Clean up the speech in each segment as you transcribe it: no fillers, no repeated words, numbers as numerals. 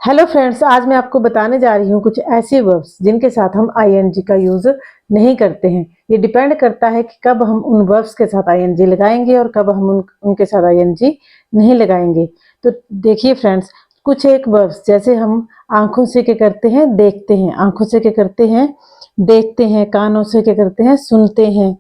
Hello friends, आज मैं आपको बताने जा रही हूँ कुछ ऐसे वर्ब्स जिनके साथ हम आईएनजी का यूज नहीं करते हैं। ये डिपेंड करता है कि कब हम उन वर्ब्स के साथ आईएनजी लगाएंगे और कब हम उनके साथ आईएनजी नहीं लगाएंगे। तो देखिए फ्रेंड्स, कुछ एक वर्ब्स जैसे हम आंखों से क्या करते हैं, देखते हैं। आंखों से क्या करते हैं, देखते हैं। कानों से क्या करते हैं, सुनते हैं।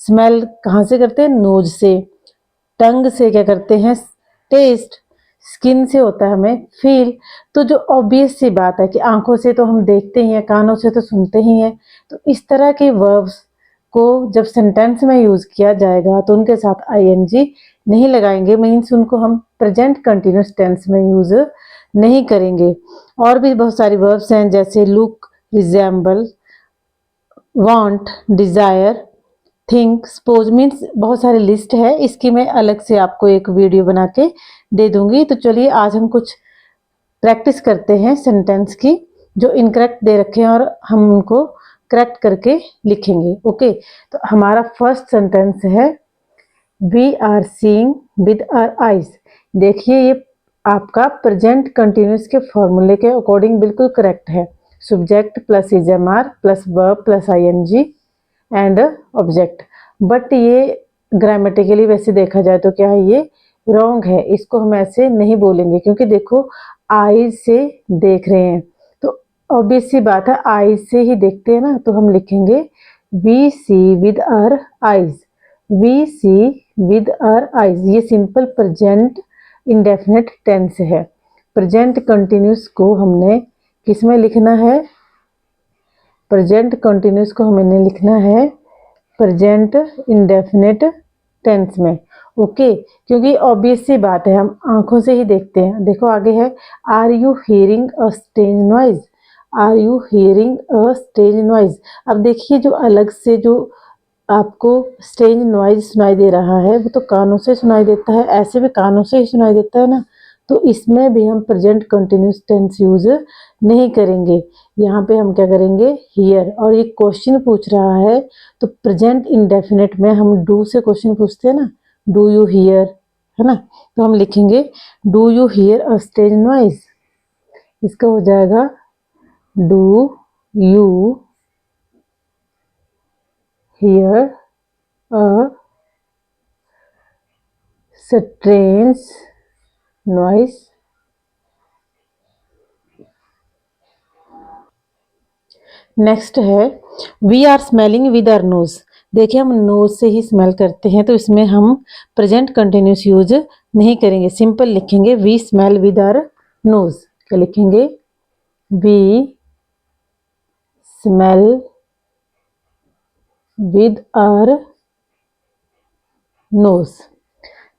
स्मेल कहाँ से करते हैं, नोज से। टंग से क्या करते हैं, टेस्ट। स्किन से होता है हमें फील। तो जो ऑब्वियस सी बात है कि आंखों से तो हम देखते ही हैं, कानों से तो सुनते ही हैं। तो इस तरह के वर्ब्स को जब सेंटेंस में यूज किया जाएगा तो उनके साथ आईएनजी नहीं लगाएंगे, मीन्स उनको हम प्रेजेंट कंटिन्यूस टेंस में यूज नहीं करेंगे। और भी बहुत सारी वर्ब्स हैं जैसे look, resemble, want, desire, think, suppose, means बहुत सारी लिस्ट है। इसकी मैं अलग से आपको एक वीडियो बना के दे दूंगी। तो चलिए आज हम कुछ प्रैक्टिस करते हैं सेंटेंस की जो इनकरेक्ट दे रखे हैं और हम उनको करेक्ट करके लिखेंगे। ओके, तो हमारा फर्स्ट सेंटेंस है we are seeing with our eyes. देखिए ये आपका प्रेजेंट कंटिन्यूस के फॉर्मूले के अकॉर्डिंग बिल्कुल करेक्ट है। Subject plus is am are plus verb plus I N G and object. But ये ग्रामेटिकली वैसे देखा जाए तो क्या है, ये रॉन्ग है। इसको हम ऐसे नहीं बोलेंगे क्योंकि देखो आईज से देख रहे हैं तो ऑब्वियस सी बात है, आईज से ही देखते हैं ना। तो हम लिखेंगे we see with our eyes. We see with our eyes. ये सिंपल प्रेजेंट इंडेफिनिट टेंस है। प्रेजेंट कंटिन्यूस को हमने किस में लिखना है, प्रेजेंट कंटिन्यूस को हमें लिखना है प्रेजेंट इंडेफिनिट टेंस में। ओके, क्योंकि ऑब्वियस सी बात है, हम आंखों से ही देखते हैं। देखो आगे है, are you hearing a strange noise. Are you hearing a strange noise. अब देखिए जो अलग से जो आपको स्ट्रेंज नॉइज सुनाई दे रहा है वो तो कानों से सुनाई देता है, ऐसे भी कानों से ही सुनाई देता है ना। तो इसमें भी हम प्रेजेंट कंटिन्यूस टेंस यूज नहीं करेंगे। यहाँ पे हम क्या करेंगे, हियर। और ये क्वेश्चन पूछ रहा है तो प्रेजेंट इंडेफिनिट में हम डू से क्वेश्चन पूछते हैं ना, डू यू हियर, है ना। तो हम लिखेंगे do you hear a strange noise. इसका हो जाएगा do you hear a strange noise. Next है we are smelling with our nose. देखिए हम नोज से ही स्मेल करते हैं तो इसमें हम प्रेजेंट कंटिन्यूस यूज नहीं करेंगे, सिंपल लिखेंगे we smell with our nose. क्या लिखेंगे, we smell with our nose.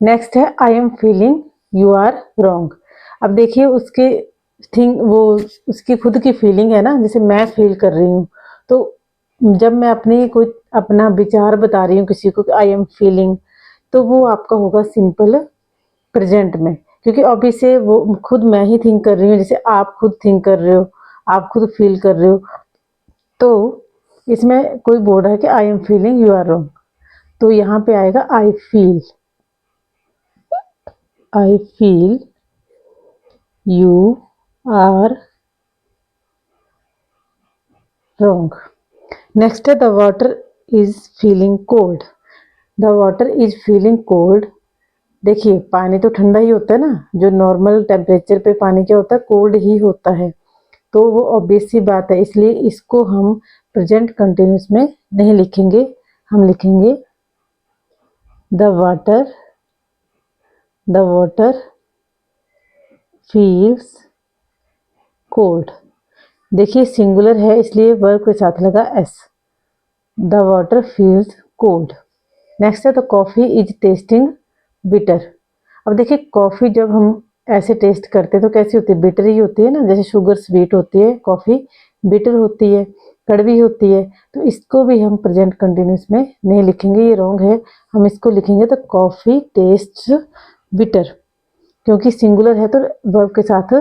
Next है I am feeling you are wrong. अब देखिए उसके थिंग वो उसकी खुद की फीलिंग है ना, जैसे मैं फील कर रही हूँ। तो जब मैं अपनी कोई अपना विचार बता रही हूँ किसी को कि आई एम फीलिंग, तो वो आपका होगा सिंपल प्रेजेंट में, क्योंकि ऑब्वियस से वो खुद मैं ही थिंक कर रही हूँ, जैसे आप खुद थिंक कर रहे हो, आप खुद फील कर रहे हो। तो इसमें कोई बोल रहा है कि I am feeling you are wrong, तो यहाँ पे आएगा I feel. I feel you are wrong. Next है the water is feeling cold. The water is feeling cold. देखिए पानी तो ठंडा ही होता है ना, जो नॉर्मल टेम्परेचर पे पानी क्या होता है, कोल्ड ही होता है। तो वो ऑब्वियस सी बात है, इसलिए इसको हम प्रेजेंट कंटिन्यूस में नहीं लिखेंगे। हम लिखेंगे द वाटर फील्स कोल्ड। देखिए सिंगुलर है इसलिए वर्ब के साथ लगा S. The water feels cold. Next है the coffee is tasting bitter. अब देखिए कॉफ़ी जब हम ऐसे टेस्ट करते हैं तो कैसी होती है, बिटर ही होती है ना। जैसे शुगर स्वीट होती है, कॉफ़ी बिटर होती है, कड़वी होती है। तो इसको भी हम प्रेजेंट कंटिन्यूस में नहीं लिखेंगे, ये रॉन्ग है। हम इसको लिखेंगे द कॉफ़ी टेस्ट बिटर, क्योंकि सिंगुलर है तो वर्ब के साथ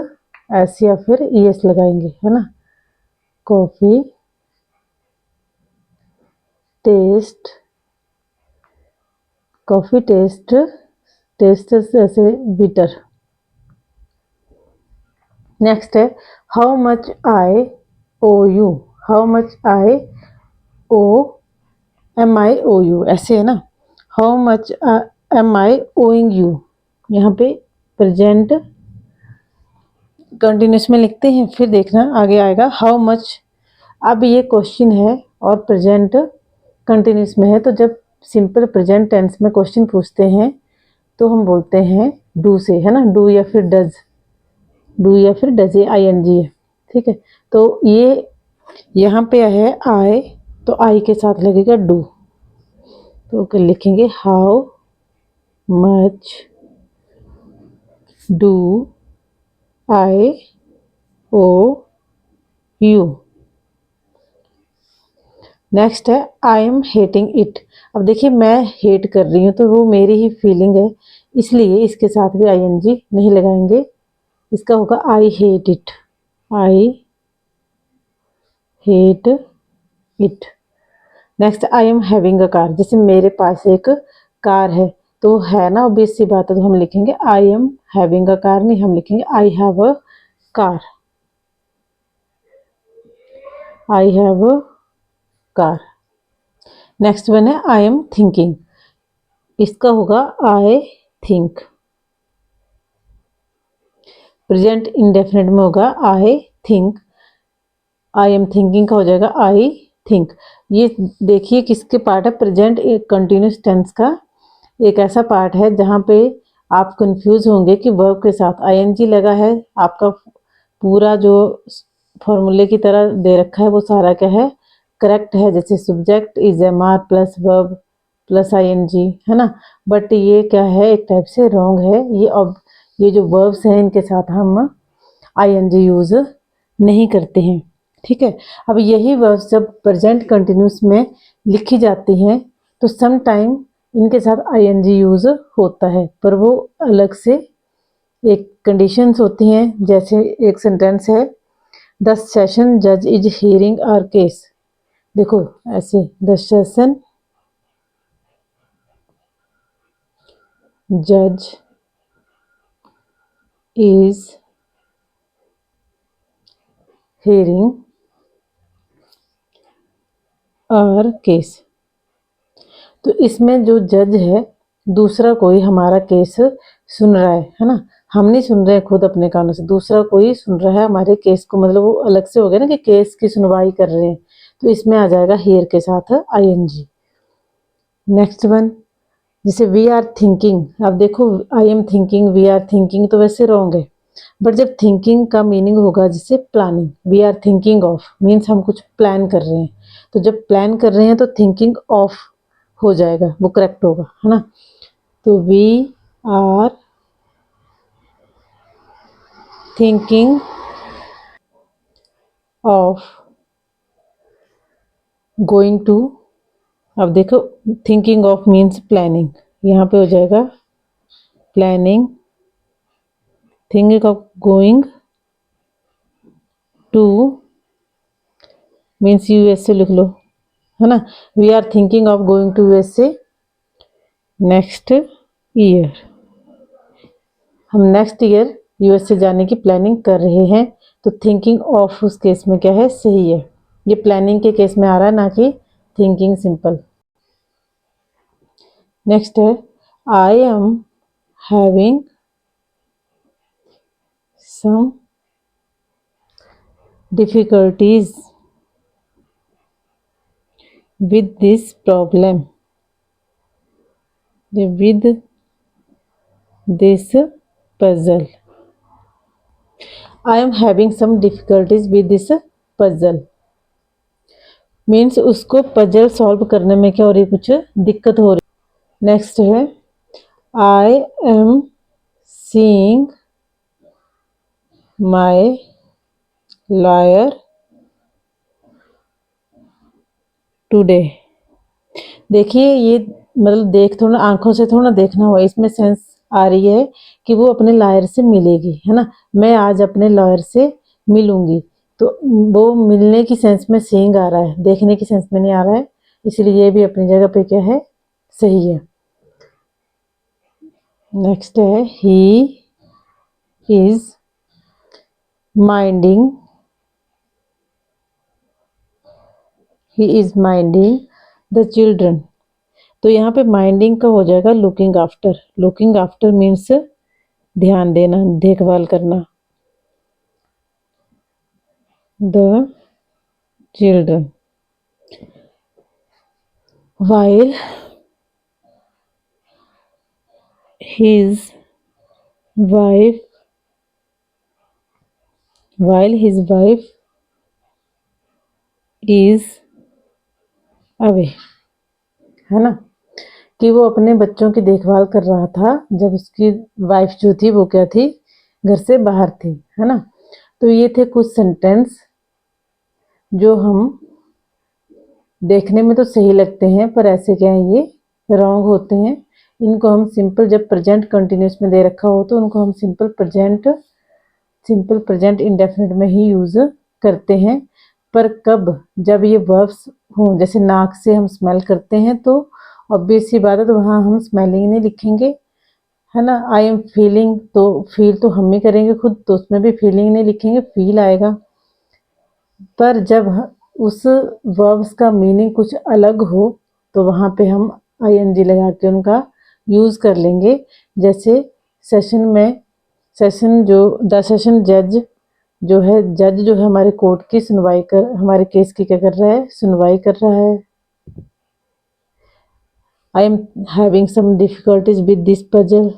एस या फिर ईएस लगाएंगे, है ना। Coffee taste, coffee taste, taste ऐसे बिटर। नेक्स्ट है how much I owe you, how much I owe am I owe you, ऐसे है ना, how much am I owing you, यहाँ पे प्रेजेंट कंटिन्यूस में लिखते हैं। फिर देखना आगे आएगा हाउ मच, अब ये क्वेश्चन है और प्रेजेंट कंटिन्यूस में है, तो जब सिंपल प्रेजेंट टेंस में क्वेश्चन पूछते हैं तो हम बोलते हैं डू से, है ना, डू या फिर डज, डू या फिर डज, ये आई एन जी है, ठीक है। तो ये यहाँ पे है आई, तो आई के साथ लगेगा डू, तो लिखेंगे how much do I owe you. Next है आई एम हेटिंग इट, अब देखिए मैं हेट कर रही हूँ तो वो मेरी ही फीलिंग है, इसलिए इसके साथ भी आई एन जी नहीं लगाएंगे, इसका होगा I hate it, I hate it. Next I am having a car, जैसे मेरे पास एक कार है, तो है ना ऑब्वियस सी बात है, तो हम लिखेंगे आई एम हैविंग अ कार, नहीं हम लिखेंगे I have a car, I have a car. Next one है आई एम थिंकिंग, इसका होगा आई थिंक, प्रेजेंट इंडेफिनिट में होगा I think, I am thinking का हो जाएगा आई थिंक। ये देखिए किसके पार्ट है, प्रेजेंट एक कंटिन्यूस टेंस का एक ऐसा पार्ट है जहाँ पे आप कंफ्यूज होंगे कि वर्ब के साथ आईएनजी लगा है, आपका पूरा जो फॉर्मूले की तरह दे रखा है वो सारा क्या है, करेक्ट है, जैसे subject is am are plus verb plus ING, है ना, बट ये क्या है, एक टाइप से रॉन्ग है ये। अब ये जो वर्ब्स हैं इनके साथ हम आईएनजी यूज नहीं करते हैं, ठीक है। अब यही वर्ब्स जब प्रेजेंट कंटिन्यूस में लिखी जाती हैं तो सम टाइम इनके साथ आईएनजी यूज होता है, पर वो अलग से एक कंडीशंस होती हैं। जैसे एक सेंटेंस है द सेशन जज इज हियरिंग आवर केस, देखो ऐसे द सेशन जज इज हियरिंग आवर केस, तो इसमें जो जज है दूसरा कोई हमारा केस सुन रहा है ना, हम नहीं सुन रहे हैं खुद अपने कानों से, दूसरा कोई सुन रहा है हमारे केस को, मतलब वो अलग से हो गया ना कि केस की सुनवाई कर रहे हैं, तो इसमें आ जाएगा हियर के साथ आईएनजी। नेक्स्ट वन जैसे वी आर थिंकिंग, अब देखो I am thinking, we are thinking तो वैसे रॉन्ग है, बट जब थिंकिंग का मीनिंग होगा जैसे planning, we are thinking of means हम कुछ प्लान कर रहे हैं, तो जब प्लान कर रहे हैं तो थिंकिंग ऑफ हो जाएगा, वो करेक्ट होगा, है ना। तो we are thinking of going to, अब देखो थिंकिंग ऑफ मीन्स प्लानिंग, यहाँ पे हो जाएगा planning, thinking of going to means USA लिख लो, है ना, we are thinking of going to USA next year, हम नेक्स्ट ईयर यूएसए जाने की प्लानिंग कर रहे हैं, तो थिंकिंग ऑफ उस केस में क्या है, सही है, ये प्लानिंग के केस में आ रहा है ना कि थिंकिंग सिंपल। नेक्स्ट है I am having some difficulties with this problem, with this puzzle, I am having some difficulties with this puzzle means उसको पजल सॉल्व करने में क्या हो रही, कुछ दिक्कत हो रही। नेक्स्ट है I am seeing my lawyer today, देखिए ये मतलब देख थोड़ा आंखों से थोड़ा देखना हुआ, इसमें सेंस आ रही है कि वो अपने लॉयर से मिलेगी, है ना, मैं आज अपने लॉयर से मिलूंगी, तो वो मिलने की सेंस में सीइंग आ रहा है, देखने की सेंस में नहीं आ रहा है, इसलिए ये भी अपनी जगह पे क्या है, सही है। नेक्स्ट है he is minding, he is minding the children. तो यहाँ पे माइंडिंग का हो जाएगा looking after. Looking after means ध्यान देना, देखभाल करना। The children while his wife is away, है ना, कि वो अपने बच्चों की देखभाल कर रहा था जब उसकी वाइफ जो थी वो क्या थी, घर से बाहर थी, है ना। तो ये थे कुछ सेंटेंस जो हम देखने में तो सही लगते हैं पर ऐसे क्या है, ये रॉन्ग होते हैं। इनको हम सिंपल, जब प्रेजेंट कंटिन्यूस में दे रखा हो तो उनको हम सिंपल प्रेजेंट इंडेफिनिट में ही यूज करते हैं। पर कब, जब ये वर्ब्स हों, जैसे नाक से हम स्मेल करते हैं तो ऑब्वियस सी बात है, तो वहाँ हम स्मेलिंग नहीं लिखेंगे, है ना। आई एम फीलिंग, तो फील तो हम ही करेंगे खुद, तो उसमें भी फीलिंग नहीं लिखेंगे, फील आएगा। पर जब उस वर्ब्स का मीनिंग कुछ अलग हो तो वहाँ पे हम आईएनजी लगा के उनका यूज़ कर लेंगे। जैसे सेशन में, सेशन जो द सेशन जज जो है, जज जो है हमारे कोर्ट की सुनवाई कर, हमारे केस की क्या कर रहा है, सुनवाई कर रहा है। I am having some difficulties with this puzzle,